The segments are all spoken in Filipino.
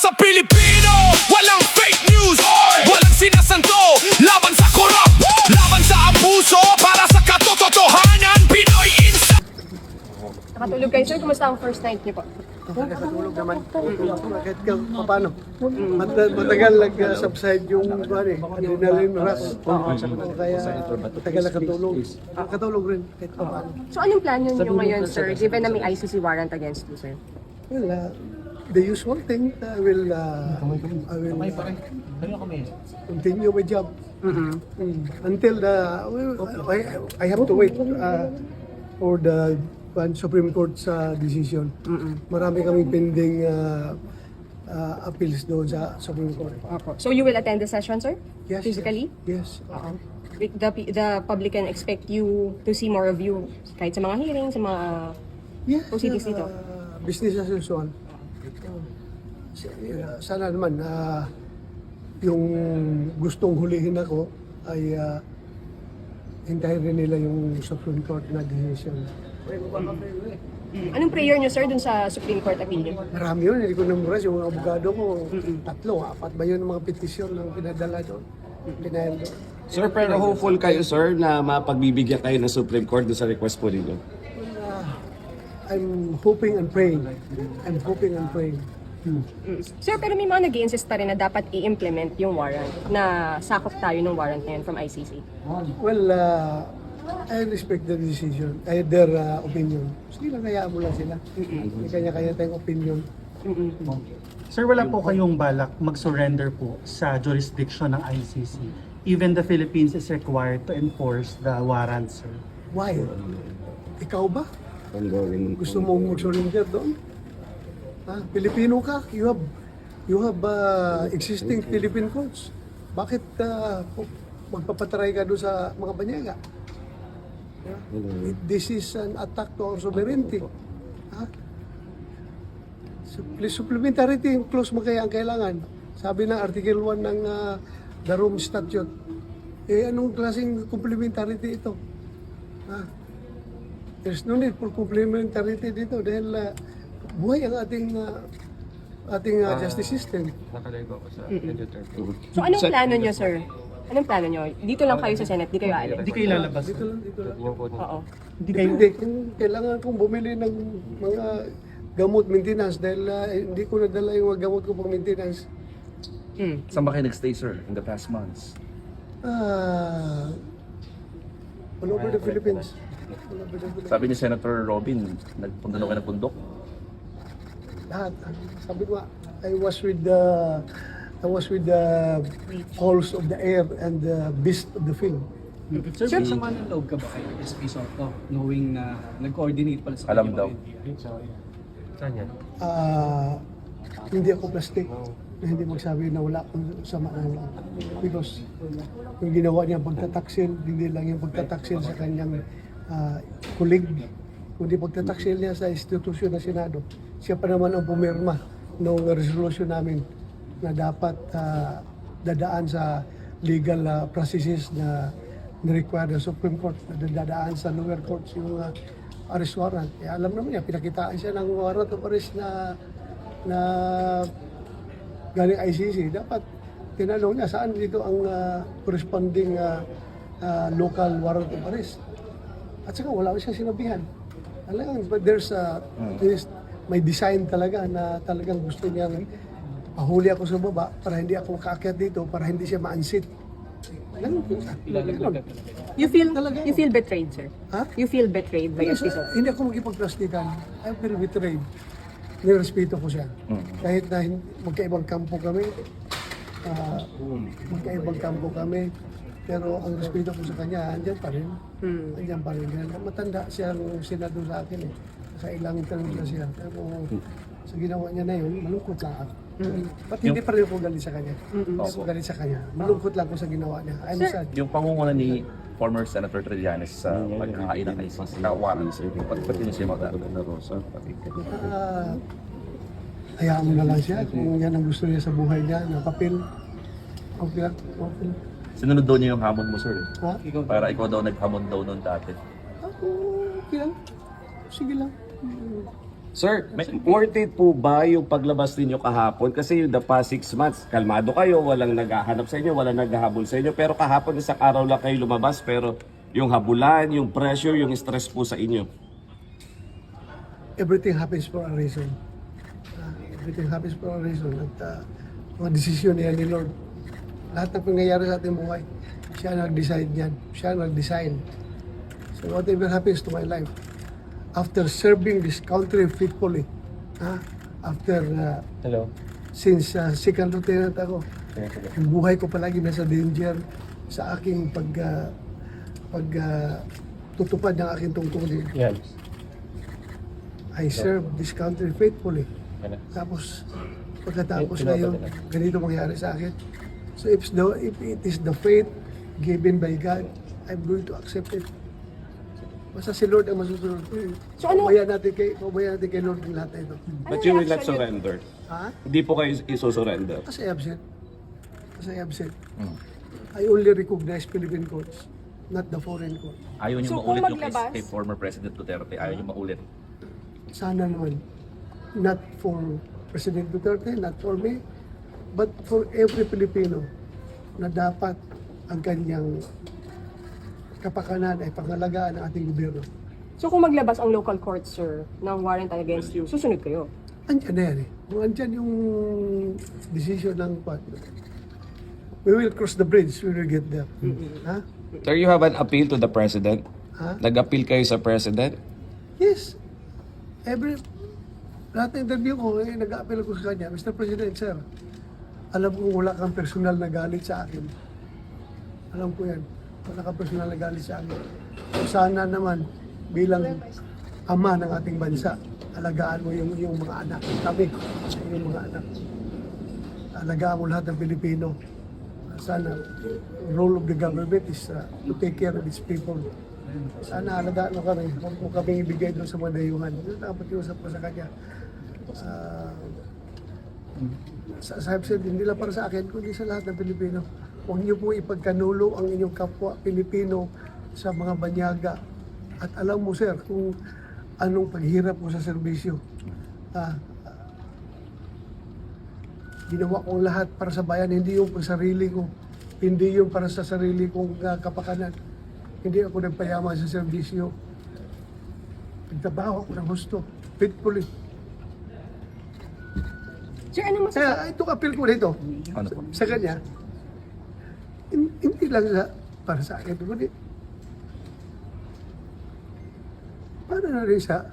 sa Pilipino, walang fake news, walang sinasanto, laban sa korap, laban sa abuso, para sa katotohanan, Pinoy Insta. Nakatulog kayo, sir? Kumusta ang first night niyo po? Nakatulog naman. Kahit paano. Matagal nag-subside yung adrenaline rush. Kaya matagal nakatulog. Nakatulog rin kahit paano. So anong plan niyo ngayon, sir? Given na may ICC warrant against you, sir? Well, the usual thing, I will continue my job. Until I have to wait for the Supreme Court sa decision. Marami kaming pending appeals doon sa Supreme Court. So you will attend the session, sir? Yes. Physically? Yes. The public can expect you to see more of you kahit sa mga hearings, sa mga Yes. proceedings dito? Business as usual. Sana naman yung gustong hulihin ako ay hintayin rin nila yung Supreme Court na decision. Anong prayer niyo, sir, dun sa Supreme Court appeal niyo? Marami yun, hindi ko namuras. Yung abogado ko, 3, 4 ba yun ang mga petisyon na pinadala doon? Pinayal doon. Sir, pero hopeful kayo, sir, na mapagbibigyan kayo ng Supreme Court doon sa request po ninyo? I'm hoping and praying. I'm hoping and praying. Sir, pero may mga nag-i-insist pa rin na dapat i-implement yung warrant, na sakop tayo ng warrant na yun from ICC. Well, I respect their decision, their opinion. Sige lang, hayaan mo lang sila. May kanya-kanya tayong opinion. Sir, wala po kayong balak mag-surrender po sa jurisdiction ng ICC. Even the Philippines is required to enforce the warrant, sir. Why? Ikaw ba? Gusto mong mag-surrender doon? Pilipino ka? You have existing Philippine courts. Bakit magpapatry ka doon sa mga banyaga? This is an attack to our sovereignty. Supplementarity clause mo kaya ang kailangan. Sabi ng Article 1 ng the Rome Statute. Anong klaseng complementarity ito? There's no need for complementarity dito dahil buhay ang ating justice system. So anong plano niyo, sir? Anong plano niyo? Dito lang kayo sa Senate, di kayo aalis? Hindi kayo lalabas. Dito lang. Oo. Hindi kayo... Hindi, kailangan kong bumili ng mga gamot maintenance dahil hindi ko nadala yung mga gamot ko pang maintenance. Saan ba kayo nag-stay, sir, in the past months? All over the Philippines. Sabi ni Senator Robin, nagpunta daw kayo ng bundok. Lahat. Sabi ko, I was with the halls of the air and the beast of the field. Sir, may sama ng loob ka ba kay SP Soto, knowing na nag-coordinate pala sa Alam daw. Saan yan? Hindi ako plastic. Hindi magsabi na wala akong sama ng loob. Because yung ginawa niya pagtataksil, hindi lang yung pagtataksil sa kanyang kulig, kundi pagtataksil niya sa institusyon ng Senado. Siya pa naman ang pumirma ng resolution namin na dapat dadaan sa legal processes na ni-require ng Supreme Court, na dadaan sa lower courts yung arrest warrant. Alam naman niya, pinakitaan siya ng warrant of arrest na galing ICC. Dapat tinanong niya saan dito ang corresponding local warrant of arrest. At saka wala ko siyang sinabihan. Talagang, but there's may design talaga na talagang gusto niyang pahuli ako sa baba para hindi ako makaakyat dito, para hindi siya ma-unseat. You feel betrayed, sir? Ha? You feel betrayed by SP Soto? Hindi ako magkipagplastikan. I feel betrayed. Nirespeto ko siya. Kahit na magkaibang kampo kami, pero ang respeto ko sa kanya, andyan pa rin. Andyan pa rin. Matanda siyang senador sa akin eh. Sa ilang tanong na siya. Pero sa ginawa niya na yun, malungkot lang ako. Ba't hindi pa rin ako galit sa kanya? Hindi ako galit sa kanya. Malungkot lang ako sa ginawa niya. I'm sad. Yung pangunguna ni former Senator Trillanes sa pagkakain ng ICC na warrant, sir, pati niyo siya Hayaan mo na lang siya kung yan ang gusto niya sa buhay niya, na papel. Okay lang. Sinunod daw niya yung hamon mo, sir. Ha? Para ikaw daw naghamon daw noon dati. Ako, okay lang. Sige lang. Sir, worth it po ba yung paglabas ninyo kahapon? Kasi yung the past 6 months, kalmado kayo, walang naghahanap sa inyo, walang naghahabol sa inyo. Pero kahapon, isang araw lang kayo lumabas, pero yung habulan, yung pressure, yung stress po sa inyo. Everything happens for a reason. Everything happens for a reason. At mga desisyon niya ni Lord. Lahat ng pangyayari sa ating buhay, siya nag-decide yan. Siya nag-design. So whatever happens to my life, after serving this country faithfully, after since second lieutenant ako, yung buhay ko palagi nasa danger sa aking tutupad ng aking tungkulin. I serve this country faithfully. Tapos pagkatapos na yun, ganito mangyari sa akin. So if it is the faith given by God, I'm going to accept it. Basta si Lord ang masusunod. So ano- Pabayaan natin kay Lord ang lahat na ito. But you will not surrender. Ha? Hindi po kayo isusurrender. Kasi absent. I only recognize Philippine courts, not the foreign court. Ayaw niyo So, kung maulit yung case maglabas- kay former President Duterte. Ayaw niyo maulit. Sana naman, not for President Duterte, not for me, but for every Filipino na dapat ang kanyang kapakanan ay pangalagaan ng ating gobyerno. So kung maglabas ang local court, sir, ng warrant against you, susunod kayo? Andyan na yan eh. Kung andyan yung decision ng we will cross the bridge, we will get there. Ha? Sir, you have an appeal to the President? Ha? Nag-appeal kayo sa President? Yes. Lahat ng interview ko, nag-a-appel ko sa kanya, Mr. President, sir, alam ko wala kang personal na galit sa akin. Alam ko yan. Wala kang personal na galit sa akin. So sana naman, bilang ama ng ating bansa, alagaan mo yung mga anak. Kami, yung mga anak. Alagaan mo lahat ng Pilipino. Sana, role of the government is to take care of its people. Sana alagaan mo kami. Huwag mo kami ibigay doon sa mga dayuhan. Dapat iusap ko sa kanya. Sabi said, hindi lang para sa akin, kundi sa lahat ng Pilipino. Huwag niyo po ipagkanulo ang inyong kapwa Pilipino sa mga banyaga. At alam mo sir, kung anong paghirap mo sa serbisyo. Ginawa kong lahat para sa bayan, hindi yung para sarili ko. Hindi yung para sa sarili kong kapakanan. Hindi ako nagpayaman sa serbisyo. Nagtrabaho ako ng gusto, faithfully. Sir, ano masasabi? Kaya itong appeal ko dito, Ano po? sa kanya, hindi lang para sa akin, kundi para na rin sa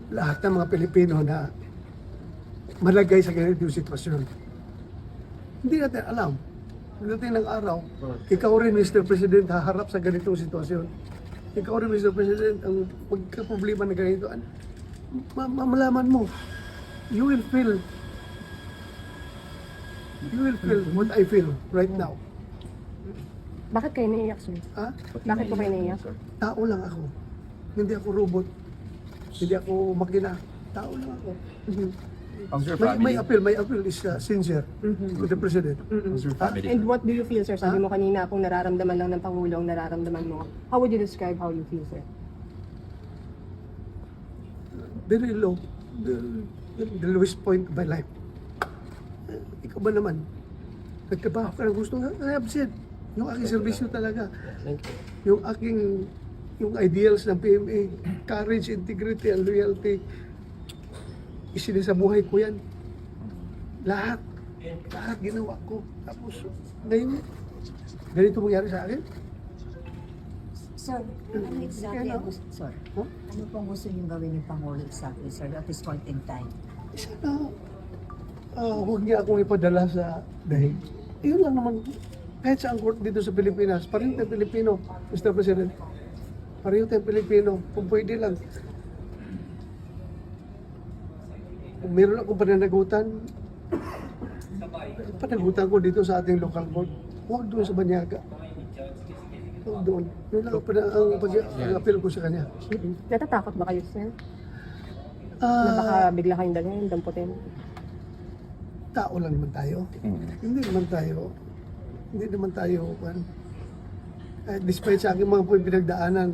lahat ng mga Pilipino na malagay sa ganitong sitwasyon. Hindi natin alam. Pagdating ng araw, ikaw rin, Mr. President, haharap sa ganitong sitwasyon. Ikaw rin, Mr. President, ang magka-problema na ganito, mamalaman mo. You will feel what I feel right now. Bakit kayo naiiyak, sir? Ha? Bakit po kayo naiiyak? Tao lang ako. Hindi ako robot. Hindi ako makina. Tao lang ako. How's your My family? appeal is sincere to the President. How's your family? And what do you feel, sir? Sabi mo kanina, kung nararamdaman lang ng Pangulo ang nararamdaman mo. How would you describe how you feel, sir? Very low. The lowest point of my life. Ikaw ba naman? Nagtrabaho ka ng gusto nga, I have said. Yung aking servisyo talaga. Yung ideals ng PMA, courage, integrity, and loyalty, isinasabuhay ko yan. Lahat ginawa ko. Tapos, ngayon, ganito mangyari sa akin. Sir, ano exactly ang gusto, sorry, Huh? ano pong gusto niyong gawin ng Pangulo exactly, sir, at this point in time? Sana, huwag niya akong ipadala sa dahig. Yun lang naman. Kahit sa court dito sa Pilipinas, pareho tayong Pilipino, Mr. President. Pareho tayong Pilipino. Kung pwede lang. Kung meron akong panagutan ko dito sa ating local court. Huwag doon sa Banyaga. Huwag doon. Yun lang ang appeal ko sa kanya. Natatakot ba kayo, sir? Na Ah, baka bigla kayong dalhin, damputin? tao lang naman tayo. Hindi naman tayo, despite sa aking mga pinagdaanan,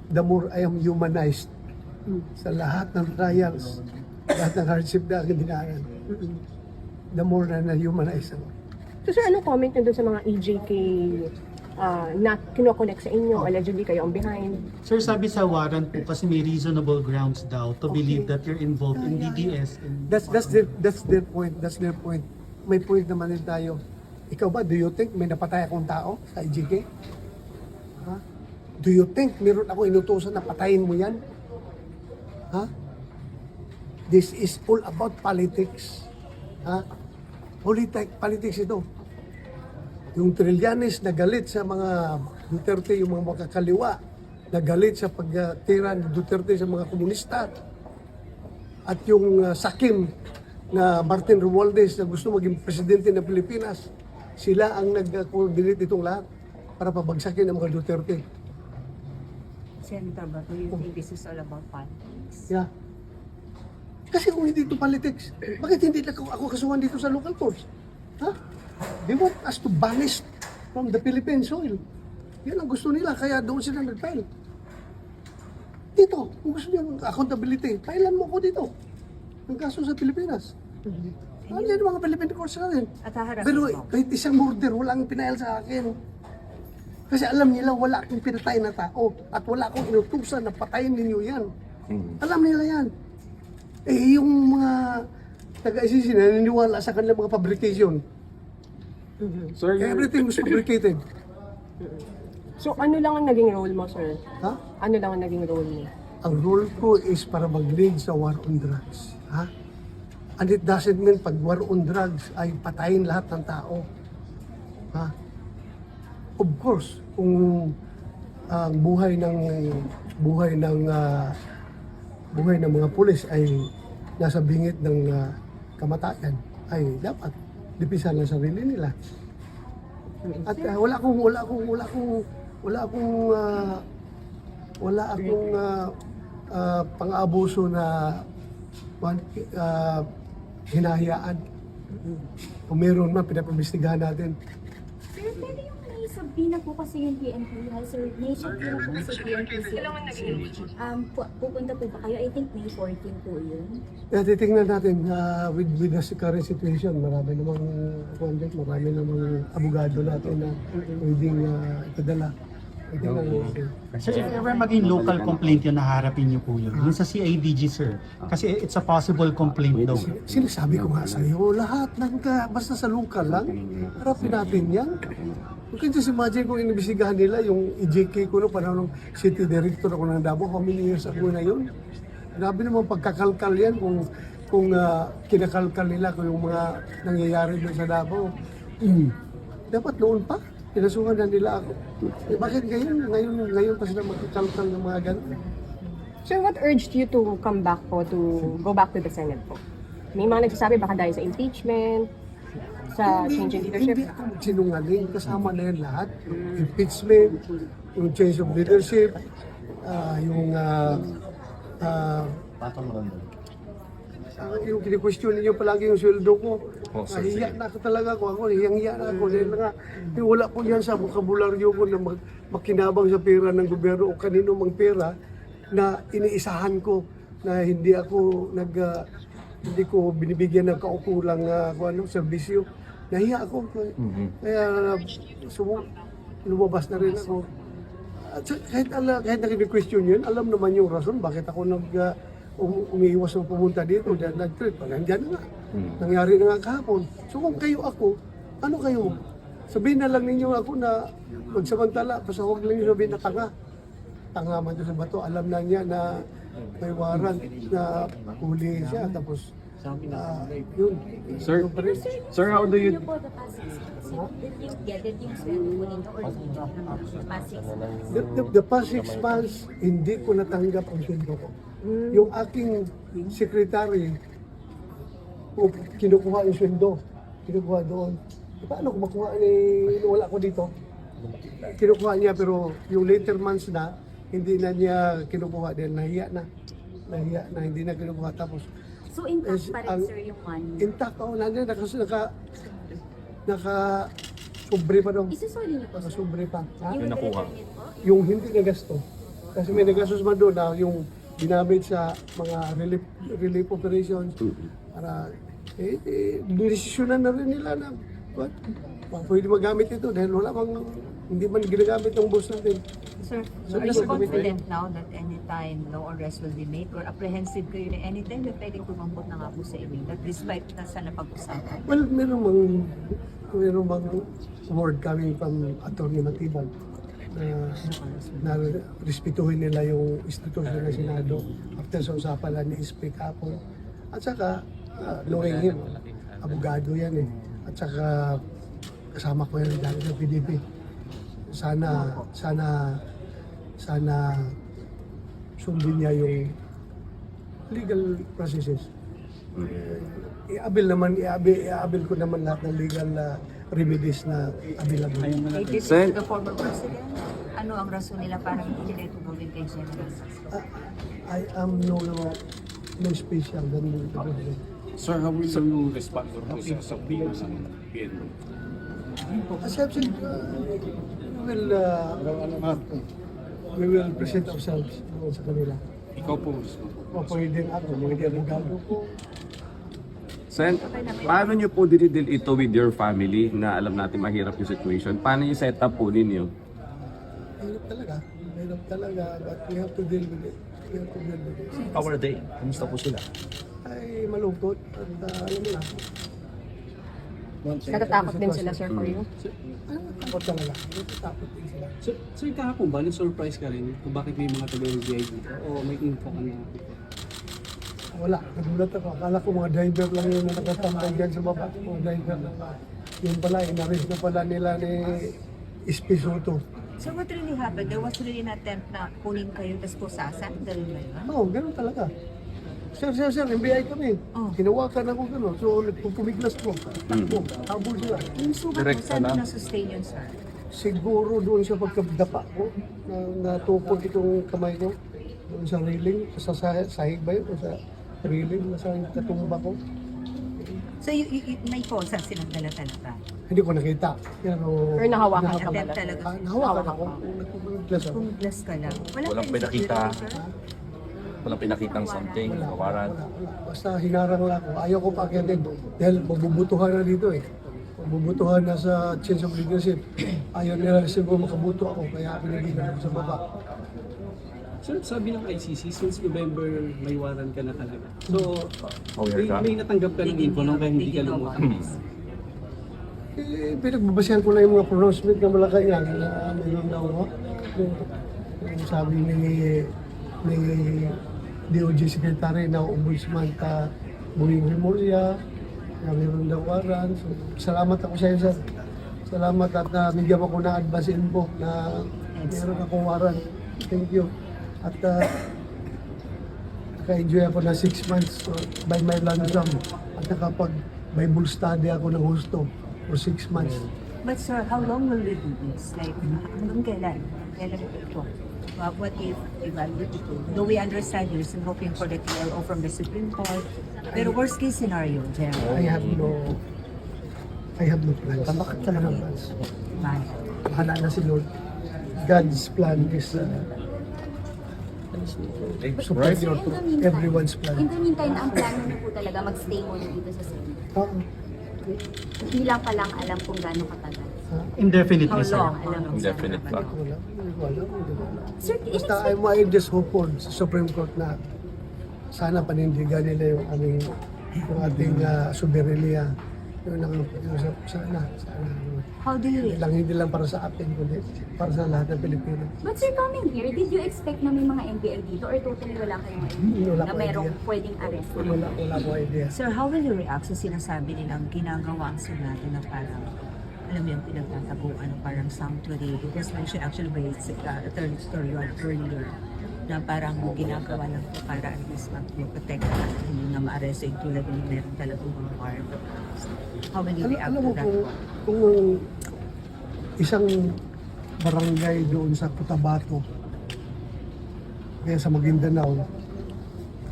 the more I am humanized, sa lahat ng trials, lahat ng hardship na dinaanan, the more na na-humanize ako. So sir, ano comment nyo doon sa mga EJK na kinoconnect sa inyo? Allegedly kayo ang behind. Sir, sabi sa warrant po kasi may reasonable grounds daw to believe that you're involved in DDS. And That's their point. That's their point. May point naman din tayo. Ikaw ba, do you think may napatay akong tao sa IGK? Ha? Do you think meron ako inutusan na patayin mo yan? Ha? This is all about politics. Ha? Politics ito. Yung Trillanes na galit sa mga Duterte, yung mga makakaliwa, na galit sa pagtira ni Duterte sa mga komunista. At yung Sakim na Martin Romualdez na gusto maging presidente ng Pilipinas, sila ang nag-coordinate itong lahat para pabagsakin ang mga Duterte. Senator Bato, you think this is all about politics? Yeah. Kasi kung hindi ito politics, bakit hindi na ako kasuhan dito sa local courts? Ha? They want us to banish from the Philippine soil. Yan ang gusto nila, kaya doon sila nag-file. Dito, kung gusto niyo accountability, filean mo ko dito. Ang kaso sa Pilipinas. Ano yan mga Philippine courts natin? At haharapin Pero mo. kahit isang murder, walang pinail sa akin. Kasi alam nila wala akong pinatay na tao at wala akong inutusan na patayin ninyo yan. Alam nila yan. Eh, yung mga taga-ICC na naniniwala sa kanilang mga fabrication. Sir, Everything was fabricated. So ano lang ang naging role mo, sir? Ha? Ano lang ang naging role mo? Ang role ko is para mag-lead sa war on drugs. Ha? And it doesn't mean pag war on drugs ay patayin lahat ng tao. Ha? Of course, kung ang buhay ng mga pulis ay nasa bingit ng kamatayan, ay dapat dipisan ng sarili nila. At wala akong pang-abuso na hinahayaan. Kung meron man, pinapabestigahan natin. Pero pwede yung may sabihin na po kasi yung PNP, sir, may sabihin na po kasi PNP. Pupunta po ba kayo? I think May 14 po yun. Kaya titingnan natin with the current situation, marami namang abogado natin na pwedeng ipadala. Titingnan natin. Sir, if ever maging local complaint yun, naharapin niyo po yun. Yung sa CIDG, sir. Kasi it's a possible complaint daw. Sinasabi ko nga sa iyo, lahat basta sa local lang, harapin natin yan. You can just imagine kung inibisigahan nila yung EJK ko no, panahon ng city director ako ng Davao, how many years ago na yun? Grabe naman pagkakalkal yan kung kinakalkal nila kung yung mga nangyayari doon sa Davao. Dapat noon pa, pinasukan na nila ako. Bakit ngayon pa sila magkakalkal ng mga ganun? Sir, what urged you to come back po, to go back to the Senate po? May mga nagsasabi baka dahil sa impeachment, sa change in leadership? Hindi ako sinungaling, kasama na yan lahat. Impeachment, yung change of leadership, yung kini-question ninyo palagi yung sweldo ko. Nahiya na ako talaga ako, hiyang-hiya na ako. Dahil nga, wala po yan sa bokabularyo ko na makinabang sa pera ng gobyerno o kanino mang pera na iniisahan ko na hindi hindi ko binibigyan ng kaukulang serbisyo. Nahiya ako. Kaya lumabas na rin ako. At kahit nakini-question yun, alam naman yung rason bakit ako umiiwas ng pumunta dito. Nag-trip. Nandiyan na nga. Nangyari na nga kahapon. So kung kayo ako, ano kayo? Sabihin na lang ninyo ako na magsamantala. Basta huwag lang nyo sabihin na tanga. Tanga man doon sa bato. Alam na niya na may warrant na huli siya. Tapos yun. Sir, Yun pa rin. sir, how do you... Ano po the past 6 months? Did yung sweldo po nito or hindi? Past 6 months? The past 6 months, hindi ko natanggap ang sweldo ko. Yung aking secretary, kinukuha yung sweldo. Kinukuha doon. Paano kung makuha wala ko dito? Kinukuha niya pero yung later months na, hindi na niya kinukuha dahil nahiya na, hindi na kinukuha. Tapos, So intact pa rin, sir, yung money? intact ako, nandiyan, naka-sobre pa daw. Isusuli niyo po, sir? Naka-sobre pa. Ha? Yung retirement po? Yung hindi na gasto. Kasi may nagastos man doon na yung ginamit sa mga relief operations para desisyonan na rin nila na what, pwede magamit ito dahil wala bang hindi man ginagamit ng boss natin. Sir, So, are you nasa confident now that anytime no arrest will be made or apprehensive kayo na anytime na pwedeng kumampot na nga po sa inyo that despite na sa napag-usapan? Well, meron mang word coming from Atty. Matibag na respetuhin nila yung institusyon ng Senado after sa usapan lang ni SP kahapon. At saka, knowing him, abogado yan eh. At saka, kasama ko yan dahil sa PDP. Sana sundin niya yung legal processes. Iabil ko naman lahat ng legal remedies na available. They did it Sen- to the former president? Ano ang rason nila para hindi nila ito gawin kay General? I am no special than the president. Sir, how will you respond to sa subpoena ng PNP? As I've said, we will present ourselves sa kanila. Ikaw po, O pwede ako, pwede abogado ko. Sen, paano nyo po dinidil ito with your family na alam natin mahirap yung situation? Paano yung setup po ninyo? Hirap talaga, but we have to deal with it. How are they? Kumusta po sila? Ay malungkot at alam mo na, Natatakot din sila, sir, for you? natatakot talaga. Natatakot din sila. Sir, kahapon ba, nag-surprise ka rin kung bakit may mga taga-NBI dito o may info ka na? Wala, nagulat ako. Akala ko mga driver lang yun na nakatambay dyan sa baba. Mga driver lang. Yun pala, inaris na pala nila ni Espisoto. So what really happened? There was really an attempt na kunin kayo tas pusasan? Ganun ba yun? Oo, ganun talaga. Sir, NBI kami. Oh. Hinawakan ako gano'n. So, pumiglas ko. Takbo, habol sila. Yung sugat mo, saan mo na-sustain yun, sir? Siguro doon sa pagkadapa ko, natupod itong kamay ko. Doon sa railing, sa sahig ba yun? O sa railing, nasa katumba ko. So may posa silang dala-talaga? Hindi ko nakita. Pero Or nahawakan ka Attempt pala? talaga? nahawakan ako. Nagpupiglas ako. Pumiglas ka lang. Walang kayong pinakita. security, sir? Walang pinakitang something, kawaran. Basta hinarang lang ako. Ayaw ko pakitin dahil mabubutuhan na dito eh. Mabubutuhan na sa change of leadership. Ayaw nila siguro makabuto ako kaya pinagilan ako sa baba. Sir, sabi ng ICC, since November may warrant ka na talaga. So, Aware ka? may natanggap ka ng info nung kaya hindi ka lumutan. Pinagbabasihan ko na yung mga pronouncement na Malacanang na mayroon daw ako. Yung sabi ni DOJ Secretary na Ombudsman ka Buwing Remulla na mayroon daw warrant. So, salamat ako sa iyo, sir. Salamat at bigyan ako ng advance info na mayroon akong warrant. Thank you. At naka-enjoy ako na 6 months by my lunch jam. At nakapag-Bible study ako ng gusto for 6 months. But sir, how long will we do this? Like, hanggang kailan? Kailan ito? What if evaluate ito? Though we understand you're still hoping for the TLO from the Supreme Court. Pero worst case scenario, General. I have no plans. Bakit ka naman plans? Man. Bahala na si Lord. God's plan is superior to everyone's In plan. the meantime, ang plano niyo po talaga mag-stay muna dito sa Cebu. Oo. Hindi lang palang alam kung gaano katagal. Indefinitely, How sir. long? Alam mo, sir. Indefinite pa. Hindi ko alam. Sir, Basta I just hope for sa Supreme Court na sana panindigan nila yung ating soberania. Sana. Hindi lang para sa atin, kundi para sa lahat ng Pilipino. but sir, coming here, did you expect na may mga NBI dito or totally wala kayong idea Wala na ko merong idea. pwedeng arrest? Wala ko idea. Sir, how will you react sa sinasabi nilang ginagawa ang Senado na parang, alam mo yung pinagtataguan ng parang sanctuary? It was mentioned actually by Attorney Storion earlier na parang ginagawa lang ito para at least mag-protect na hindi na ma-arrest yung tulad ng meron talagang mga warrant. How will you react Alam to mo that? kung isang barangay doon sa Cotabato, kaya sa Maguindanao,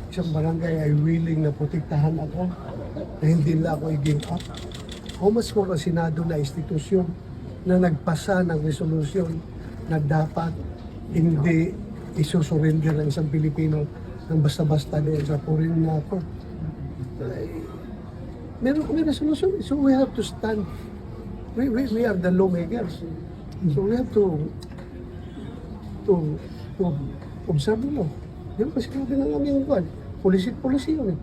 isang barangay ay willing na protektahan ako na hindi nila ako i-give up. How much more ang Senado na institusyon na nagpasa ng resolusyon na dapat hindi isusurrender ng isang Pilipino ng basta-basta doon sa foreign court. Meron kami na solusyon. So we have to stand. We are the lawmakers. So we have to observe mo. Yung kasi sinabi ng aming kuwan, policy yun eh.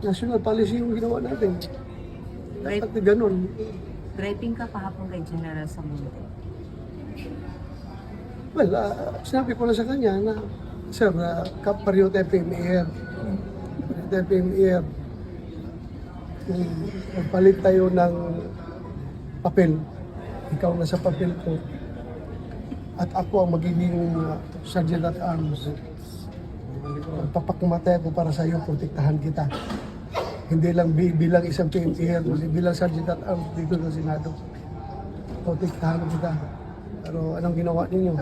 National policy yung ginawa natin. Dapat ganun. Driving ka kahapon kay General Samunte. Well, sinabi ko na sa kanya na, Sir, pareho tayo PMAR. Pareho tayo PMAR. Kung magpalit tayo ng papel, ikaw na sa papel ko, at ako ang magiging Sergeant at Arms. Magpapakumatay ako para sa iyo, protektahan kita. Hindi lang bilang isang PMAR, kundi bilang Sergeant at Arms dito sa Senado. Protektahan kita. Pero anong ginawa ninyo?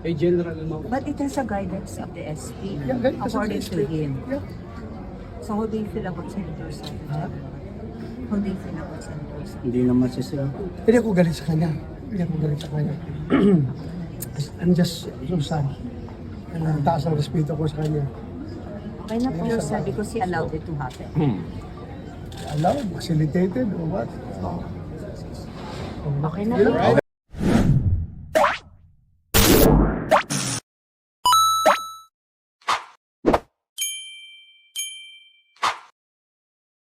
Kay General Mau. But it has a guidance of the SP, Yeah, guidance of the according to SP. him. Yeah. So how do you feel about Senator Soto? How do you feel about Senator Soto? Hindi naman siya. Hindi ako galit sa kanya. Hindi ako galit sa kanya. I'm just so sad. Ang taas ang respeto ko sa kanya. Okay na po, sir, because he allowed it to happen. Allowed, facilitated, or what? Okay na po.